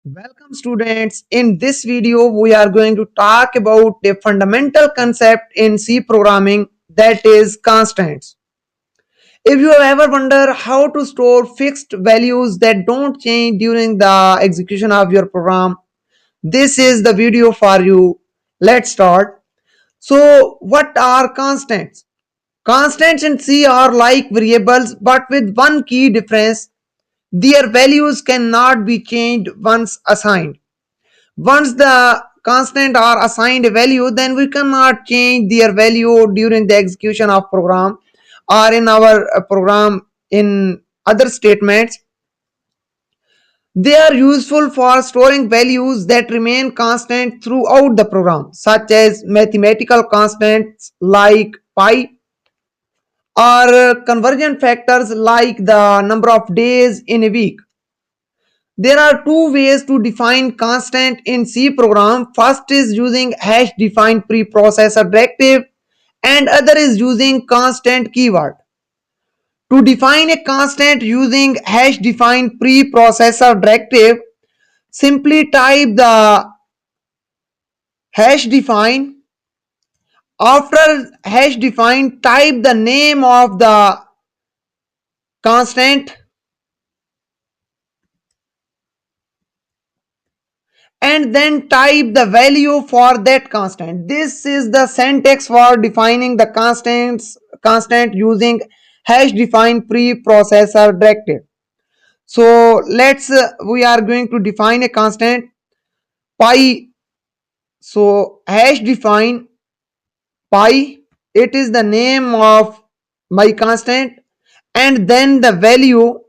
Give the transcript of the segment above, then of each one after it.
Welcome students. In this video, we are going to talk about a fundamental concept in C programming, that is constants. If you have ever wondered how to store fixed values that don't change during the execution of your program, this is the video for you. Let's start. So what are constants? Constants in C are like variables but with one key difference. Their values cannot be changed once assigned. Once the constant are assigned a value, then we cannot change their value during the execution of program or in our program in other statements. They are useful for storing values that remain constant throughout the program, such as mathematical constants like pi or conversion factors like the number of days in a week. There are two ways to define constant in C program. First is using hash defined preprocessor directive and other is using constant keyword. To define a constant using hash defined preprocessor directive, simply type the hash define. After hash define, type the name of the constant and then type the value for that constant. This is the syntax for defining the constant using hash define preprocessor directive. So let's we are going to define a constant pi. So hash define pi, it is the name of my constant, and then the value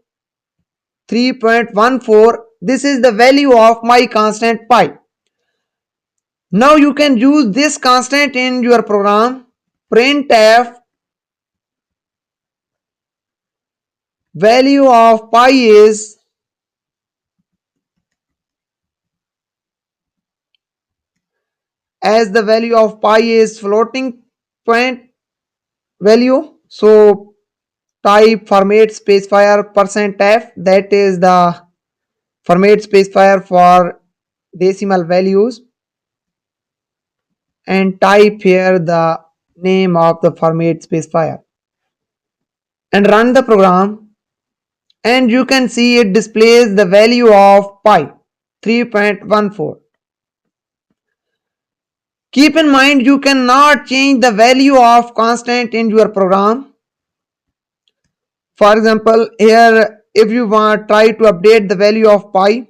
3.14, this is the value of my constant pi. Now you can use this constant in your program. Printf value of pi is as the value of pi is floating point value. So type format specifier %f, that is the format specifier for decimal values, and type here the name of the format specifier and run the program, and you can see it displays the value of pi 3.14. Keep in mind you cannot change the value of constant in your program. For example, here if you want try to update the value of pi,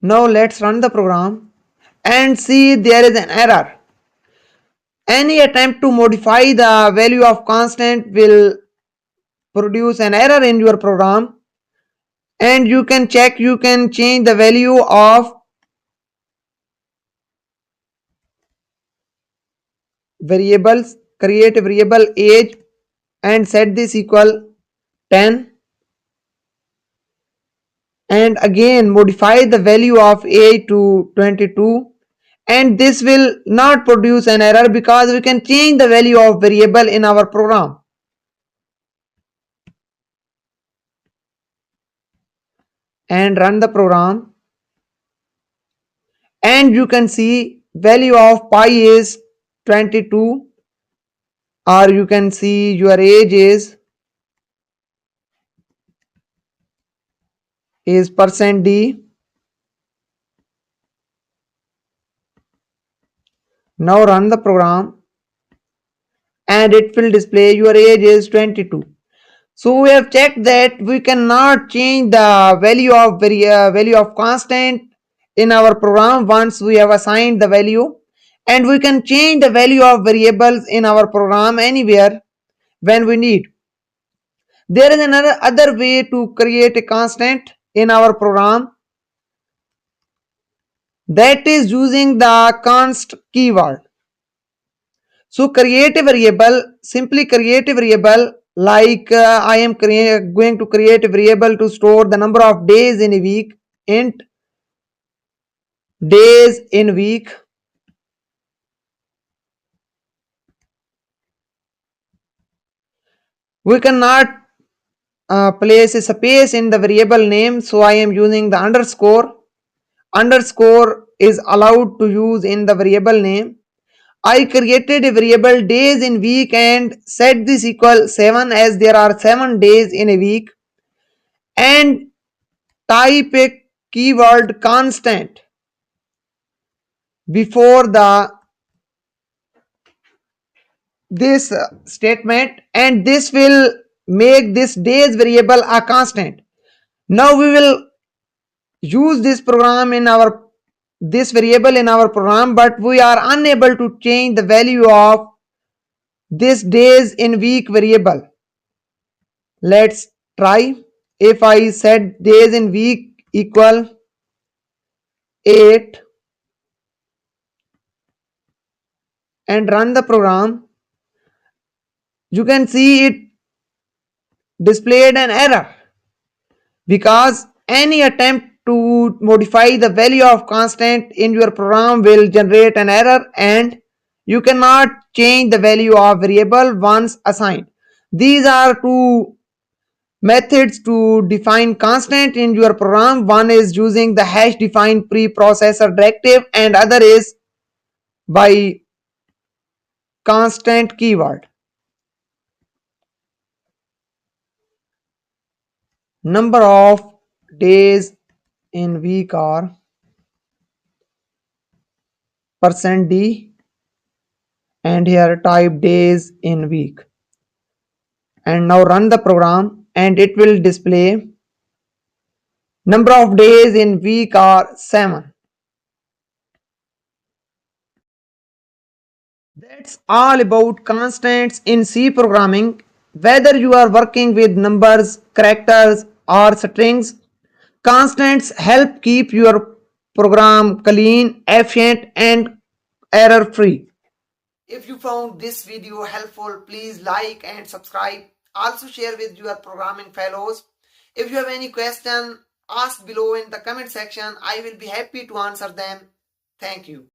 now let's run the program and see there is an error. Any attempt to modify the value of constant will produce an error in your program, and you can check, you can change the value of variables, create a variable age and set this equal 10, and again modify the value of age to 22, and this will not produce an error because we can change the value of variable in our program. And run the program, and you can see value of pi is 22, or you can see your age is %d. Now run the program and it will display your age is 22. So we have checked that we cannot change the value of constant in our program once we have assigned the value, and we can change the value of variables in our program anywhere when we need. There is another other way to create a constant in our program, that is using the const keyword. So create a variable, simply create a variable like I am going to create a variable to store the number of days in a week, int days in week, We cannot place a space in the variable name, so I am using the underscore. Underscore is allowed to use in the variable name. I created a variable days in week and set this equal 7 as there are 7 days in a week, and type a keyword constant before the this statement, and this will make this days variable a constant. Now we will use this program in our this variable in our program, but we are unable to change the value of this days in week variable. Let's try. If I set days in week equal 8 and run the program, you can see it displayed an error because any attempt to modify the value of constant in your program will generate an error, and you cannot change the value of variable once assigned. These are two methods to define constant in your program. One is using the hash define preprocessor directive, and other is by constant keyword. Number of days in week are %d, and here type days in week, and now run the program and it will display number of days in week are 7. That's all about constants in C programming. Whether you are working with numbers, characters, or strings, constants help keep your program clean, efficient, and error free. If you found this video helpful, please like and subscribe. Also share with your programming fellows. If you have any question, ask below in the comment section. I will be happy to answer them. Thank you.